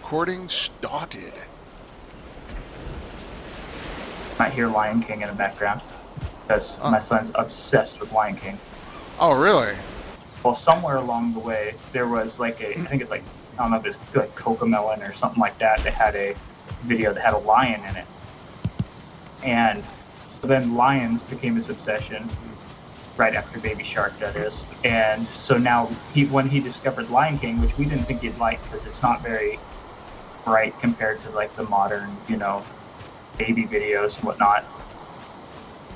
recording started. I hear Lion King in the background because Oh, my son's obsessed with Lion King. oh really? Well, somewhere along the way, there was like I think it's like, I don't know if it's like Cocomelon or something like that. They had a video that had a lion in it. And so then lions became his obsession right after Baby Shark, that is. And so now when he discovered Lion King, which we didn't think he'd like because it's not very bright compared to like the modern, baby videos and whatnot.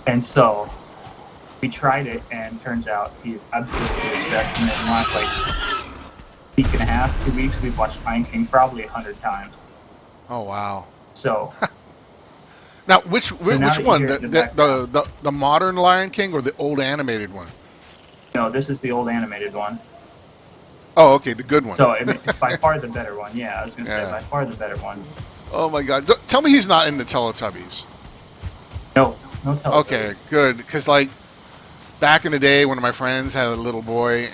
And so we tried it, and turns out he's absolutely obsessed. And in the last like week and a half, 2 weeks, we've watched Lion King probably 100 times. Oh wow. So, Now, so now which that you one? hear it in the background, The modern Lion King or the old animated one? no, this is the old animated one. Oh, okay, the good one. So I mean, it's by far the better one. Yeah, I was gonna say Yeah. by far the better one. Oh my God! Tell me he's not into Teletubbies. No, no Okay, Teletubbies. good. Because like back in the day, one of my friends had a little boy,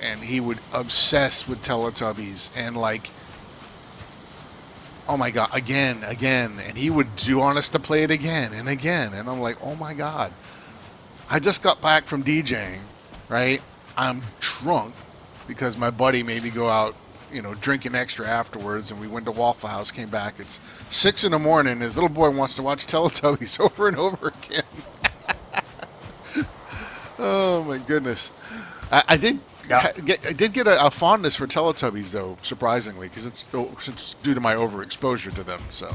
and he would obsess with Teletubbies, and like, oh my God, again, and he would do want us to play it again and again, and I'm like, oh my God, I just got back from DJing, right? I'm drunk because my buddy made me go out, drinking extra afterwards, and we went to Waffle House, came back. It's 6 in the morning. His little boy wants to watch Teletubbies over and over again. Oh my goodness. I did Yeah, I did get a fondness for Teletubbies though, surprisingly, because it's due to my overexposure to them. So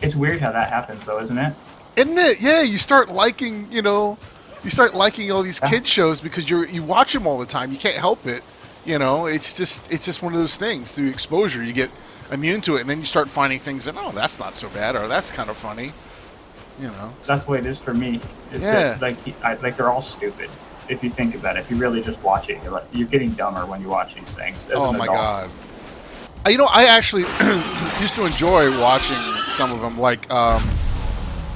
it's weird how that happens, though, isn't it? isn't it? Yeah, you start liking, you start liking all these Yeah, kid shows because you watch them all the time. You can't help it. It's just one of those things. Through exposure, you get immune to it, and then you start finding things that, oh, that's not so bad, or that's kind of funny. You know. that's the way it is for me. Is Yeah. that like they're all stupid if you think about it. If you really just watch it, you're getting dumber when you watch these things as Oh an my adult. God. I actually used to enjoy watching some of them. Like, one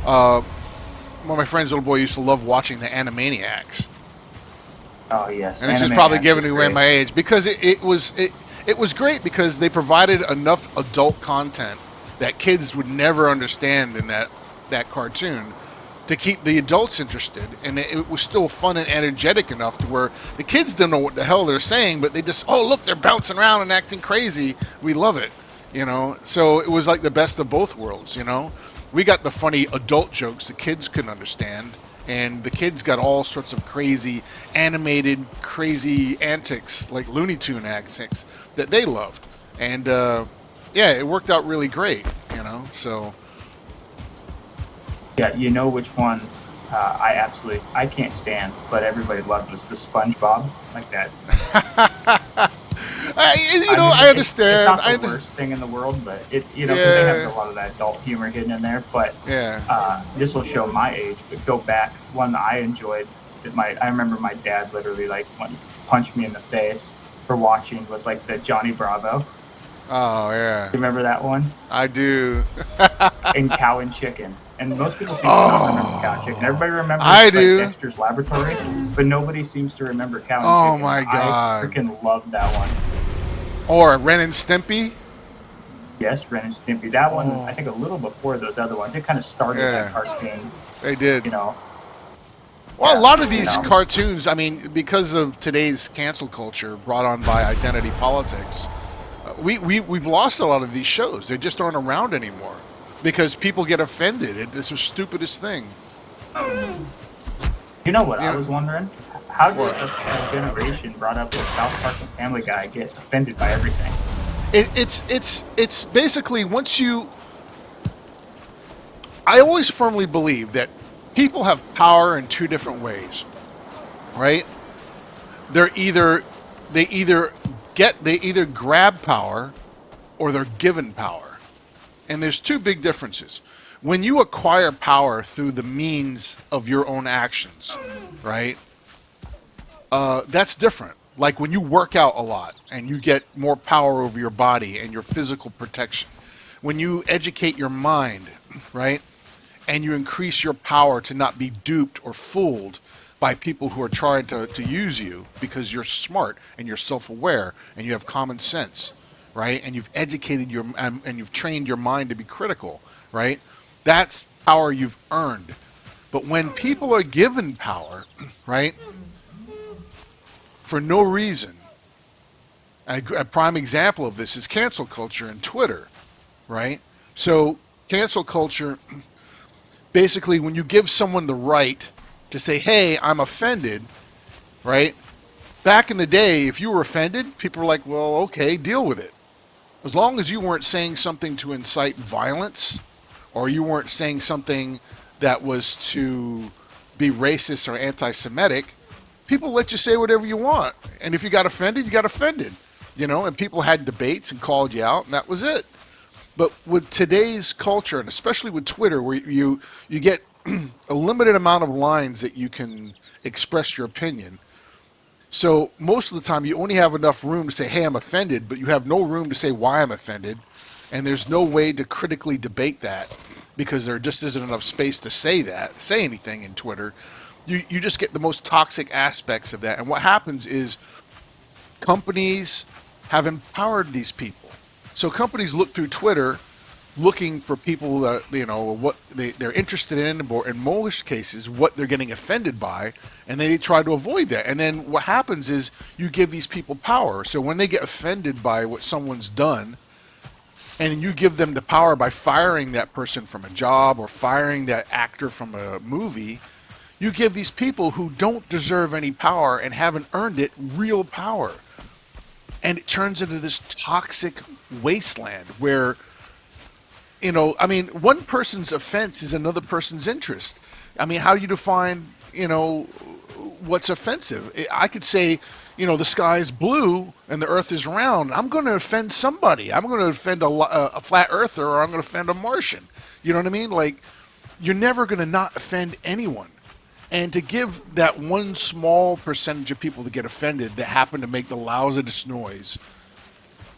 of my friend's little boy used to love watching the Animaniacs, Oh yes, and this is probably Animaniacs giving is away great. my age because it was great because they provided enough adult content that kids would never understand in that cartoon to keep the adults interested, and it was still fun and energetic enough to where the kids don't know what the hell they're saying, but they just, oh look, they're bouncing around and acting crazy. We love it, So it was like the best of both worlds. We got the funny adult jokes the kids couldn't understand, and the kids got all sorts of crazy animated, crazy antics like Looney Tune antics that they loved, and yeah, it worked out really great. So. Yeah, you know which one I can't stand, but everybody loved was the SpongeBob, like that. I mean, I it's understand. not the worst thing in the world, but because they have Yeah, a lot of that adult humor hidden in there. But yeah. this will show my age. But go back, one that I enjoyed. I remember my dad literally like punched me in the face for watching was like the Johnny Bravo. Oh, yeah. You remember that one? I do. And Cow and Chicken. And most people seem to not remember Cow and Chicken. Oh, Everybody remembers I like do. Dexter's Laboratory, but nobody seems to remember Cow and Oh Chicken. my I God. freaking loved that one. Or Ren and Stimpy. Yes, Ren and Stimpy. That one, I Oh, think, a little before those other ones. It kind of started that yeah. cartoon. They did. You know, Well, a yeah. lot of You these know, cartoons, I mean, because of today's cancel culture brought on by identity politics, we've lost a lot of these shows. They just aren't around anymore because people get offended. It's the stupidest thing. you know what You I know was wondering? How did what? a generation brought up with South Park and Family Guy get offended by everything? It's basically once you. I always firmly believe that people have power in two different ways, right? They're either they either they either grab power or they're given power. And there's two big differences. When you acquire power through the means of your own actions, right? That's different. Like when you work out a lot and you get more power over your body and your physical protection. When you educate your mind, right? And you increase your power to not be duped or fooled by people who are trying to use you because you're smart and you're self aware and you have common sense, right? And you've educated and you've trained your mind to be critical, right? That's power you've earned. But when people are given power, right, for no reason, a prime example of this is cancel culture and Twitter, right? So cancel culture, basically, when you give someone the right to say, "Hey, I'm offended," right? Back in the day, if you were offended, people were like, "Well, okay, deal with it." As long as you weren't saying something to incite violence, or you weren't saying something that was to be racist or anti-Semitic, people let you say whatever you want. And if you got offended, you got offended, and people had debates and called you out, and that was it. But with today's culture, and especially with Twitter, where you get a limited amount of lines that you can express your opinion. So most of the time, you only have enough room to say, "Hey, I'm offended," but you have no room to say why I'm offended, and there's no way to critically debate that because there just isn't enough space to say anything in Twitter. You just get the most toxic aspects of that, and what happens is companies have empowered these people. So companies look through Twitter looking for people that what they're interested in, or in most cases what they're getting offended by, and they try to avoid that. And then what happens is you give these people power. So when they get offended by what someone's done, and you give them the power by firing that person from a job or firing that actor from a movie, you give these people who don't deserve any power and haven't earned it real power. And it turns into this toxic wasteland where, one person's offense is another person's interest. I mean, how do you define, what's offensive? I could say, the sky is blue and the earth is round. I'm going to offend somebody. I'm going to offend a flat earther, or I'm going to offend a Martian. You know what I mean? Like, you're never going to not offend anyone. And to give that one small percentage of people that get offended that happen to make the loudest noise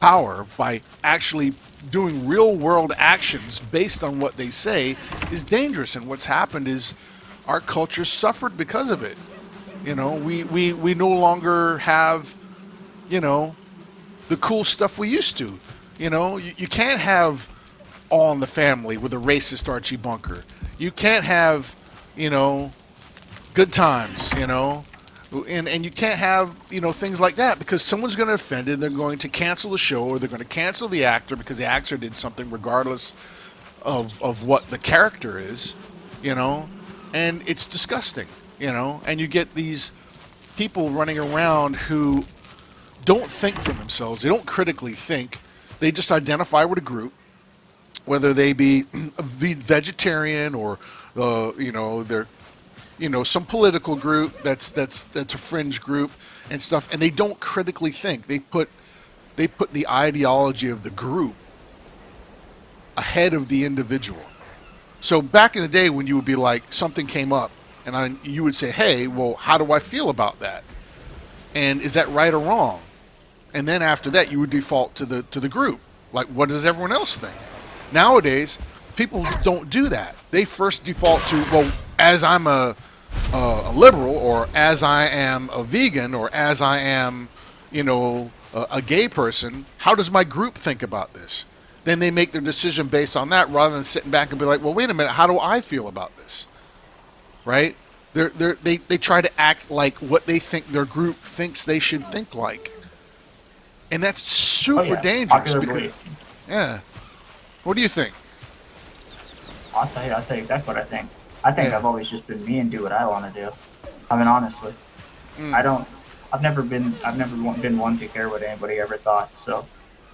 power by actually doing real world actions based on what they say is dangerous. And what's happened is our culture suffered because of it. We no longer have, the cool stuff we used to. You can't have All in the Family with a racist Archie Bunker. You can't have, Good Times, and you can't have, things like that because someone's going to offend it. They're going to cancel the show, or they're going to cancel the actor because the actor did something regardless of what the character is, and it's disgusting, and you get these people running around who don't think for themselves. They don't critically think. They just identify with a group, whether they be a vegetarian or, they're some political group that's a fringe group and stuff, and they don't critically think. They put the ideology of the group ahead of the individual. So back in the day, when you would be like, something came up, and you would say, "Hey, well, how do I feel about that? And is that right or wrong?" And then after that, you would default to the group. Like, what does everyone else think? Nowadays, people don't do that. They first default to, well, as I'm a liberal, or as I am a vegan, or as I am, a gay person, how does my group think about this? Then they make their decision based on that, rather than sitting back and be like, well, wait a minute, how do I feel about this? Right? They try to act like what they think their group thinks they should think like. And that's super dangerous. Yeah. What do you think? I'll tell you exactly what I think. I think I've always just been me and do what I want to do. I mean, honestly, I've never been one to care what anybody ever thought. So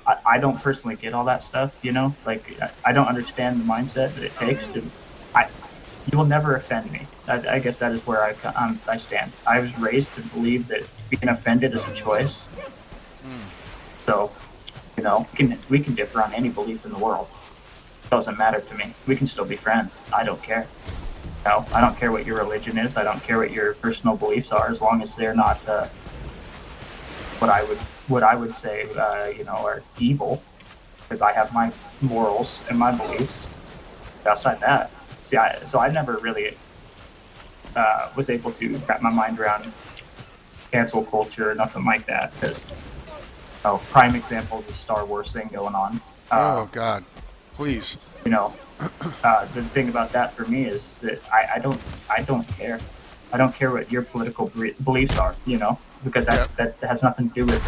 I don't personally get all that stuff, like I don't understand the mindset that it takes to, you will never offend me. I guess that is where I stand. I was raised to believe that being offended is a choice. So, we can differ on any belief in the world. It doesn't matter to me. We can still be friends. I don't care. I don't care what your religion is. I don't care what your personal beliefs are, as long as they're not what I would say are evil, because I have my morals and my beliefs. Outside that, so I never really was able to wrap my mind around cancel culture or nothing like that, because prime example of the Star Wars thing going on. Oh God, please. You know, the thing about that for me is that I don't care. I don't care what your political beliefs are, because that has nothing to do with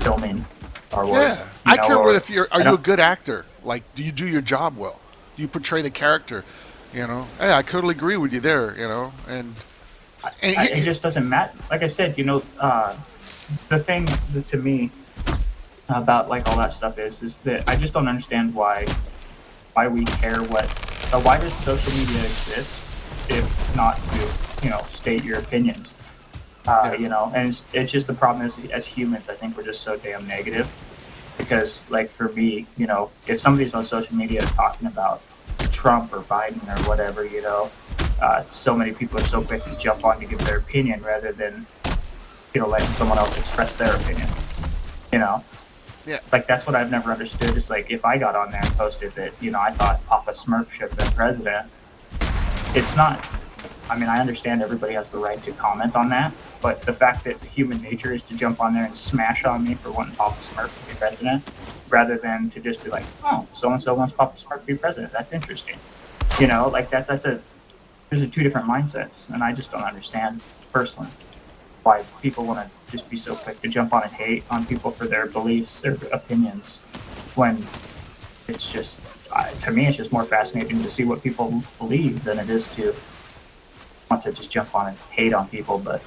filming Star Wars. Yeah, I care if are you a good actor? Like, do you do your job well? Do you portray the character? Hey, I totally agree with you there. And it just doesn't matter. Like I said, the thing to me about like all that stuff is that I just don't understand why we care why does social media exist if not to state your opinions. And it's just the problem is as humans, I think we're just so damn negative. Because, like, for me, if somebody's on social media talking about Trump or Biden or whatever, so many people are so quick to jump on to give their opinion rather than, letting someone else express their opinion. Yeah. Like, that's what I've never understood. Is like, if I got on there and posted that, I thought Papa Smurf should have been president, it's not. I mean, I understand everybody has the right to comment on that, but the fact that human nature is to jump on there and smash on me for wanting Papa Smurf to be president, rather than to just be like, oh, so-and-so wants Papa Smurf to be president. That's interesting. Like there's two different mindsets, and I just don't understand, personally, why people want to just be so quick to jump on and hate on people for their beliefs, their opinions, when it's just, to me, it's just more fascinating to see what people believe than it is to want to just jump on and hate on people. But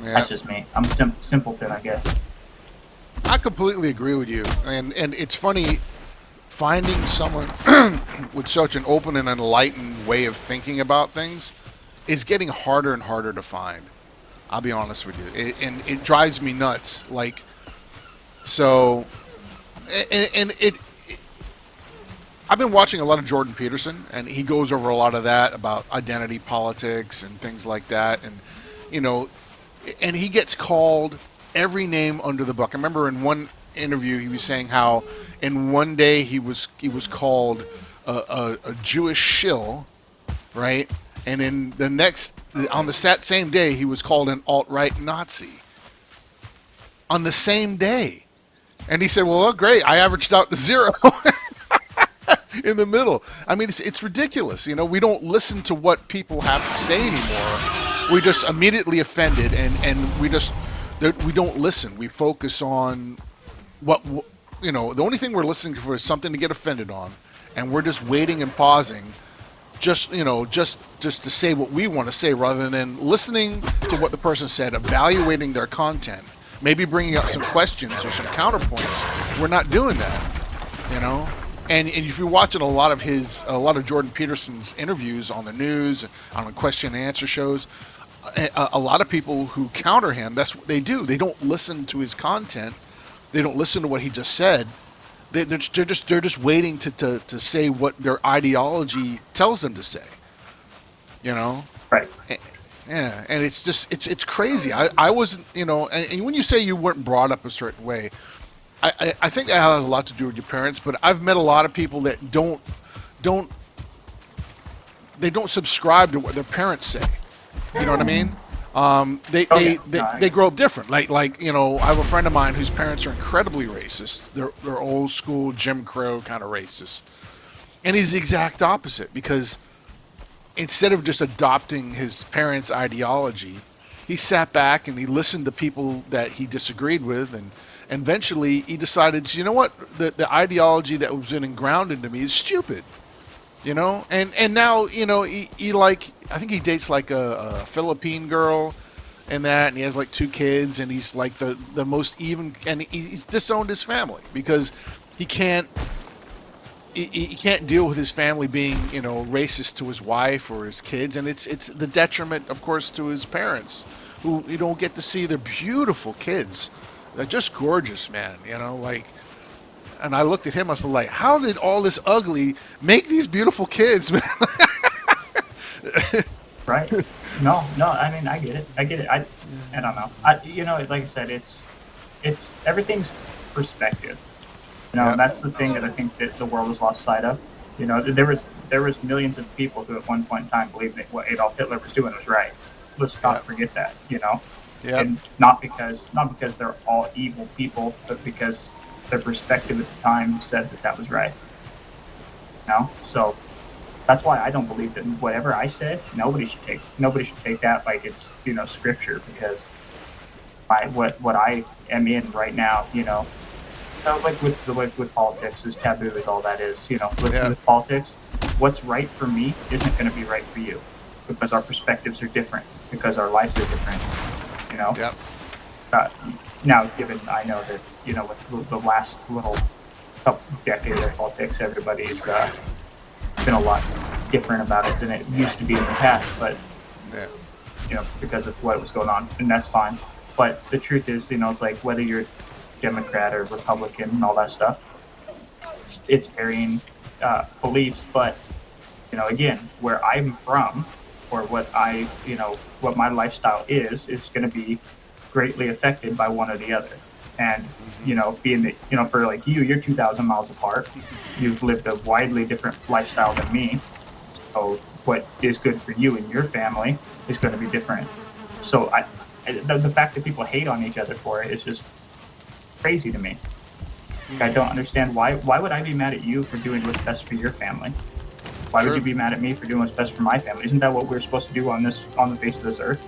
that's just me. I'm simpleton, I guess. I completely agree with you, and it's funny finding someone with such an open and enlightened way of thinking about things is getting harder and harder to find. I'll be honest with you, and it drives me nuts. Like, so, and it I've been watching a lot of Jordan Peterson, and he goes over a lot of that about identity politics and things like that, and and he gets called every name under the book. I remember in one interview he was saying how in one day he was called a Jewish shill, right? And in the next, on the same day, he was called an alt-right Nazi. On the same day. And he said, well, great, I averaged out to 0 in the middle. I mean, it's ridiculous. We don't listen to what people have to say anymore. We just immediately offended, and we don't listen. We focus on the only thing we're listening for is something to get offended on, and we're just waiting and pausing just to say what we want to say rather than listening to what the person said, evaluating their content, maybe bringing up some questions or some counterpoints. We're not doing that, And if you're watching a lot of Jordan Peterson's interviews on the news, on the question and answer shows, a lot of people who counter him, that's what they do. They don't listen to his content. They don't listen to what he just said. They're just waiting to say what their ideology tells them to say. Right. Yeah, and it's just it's crazy. I wasn't, and when you say you weren't brought up a certain way, I think that has a lot to do with your parents. But I've met a lot of people that don't subscribe to what their parents say. You know what I mean? They grow up different. Like I have a friend of mine whose parents are incredibly racist. They're old school Jim Crow kind of racist, and he's the exact opposite because instead of just adopting his parents' ideology, he sat back and he listened to people that he disagreed with, and eventually he decided, you know what, the ideology that was grounded into me is stupid. And now he like, I think he dates like a Philippine girl and that, and he has like 2 kids, and he's like the most even, and he's disowned his family because he can't deal with his family being racist to his wife or his kids, and it's the detriment, of course, to his parents who you don't get to see their beautiful kids. They're just gorgeous, man. And I looked at him, I was like, how did all this ugly make these beautiful kids, man? Right. No, I mean, I get it. I don't know. Like I said, it's everything's perspective. And that's the thing that I think that the world has lost sight of. There was millions of people who at one point in time believed that what Adolf Hitler was doing was right. Let's not forget that, Yeah. And not because they're all evil people, but because their perspective at the time said that that was right. So that's why I don't believe that whatever I say, nobody should take that like it's scripture, because what I am in right now, like with politics, as taboo as all that is, Yeah. with politics, what's right for me isn't going to be right for you, because our perspectives are different, because our lives are different. You know, Yep. uh, Now given I know that with the last little couple decades of politics, everybody's been a lot different about it than it used to be in the past, but Yeah. because of what was going on, and that's fine. But the truth is, it's like whether you're Democrat or Republican and all that stuff, it's varying beliefs. But again, where I'm from, or what my lifestyle is going to be greatly affected by one or the other. And being that for like you're 2,000 miles apart, you've lived a widely different lifestyle than me. So what is good for you and your family is going to be different. So the fact that people hate on each other for it is just crazy to me. I don't understand why would I be mad at you for doing what's best for your family? Why would True. you be mad at me for doing what's best for my family? Isn't that what we're supposed to do on the face of this earth?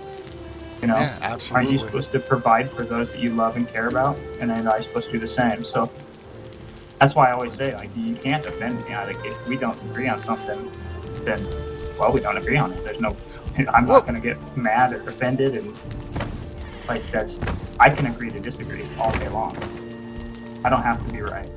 Yeah. Aren't you Absolutely. supposed to provide for those that you love and care about? And then I'm supposed to do the same. So that's why I always say, like, you can't offend me. Like, if we don't agree on something, then we don't agree on it. There's no, I'm not Well, going to get mad or offended, and like I can agree to disagree all day long. I don't have to be right.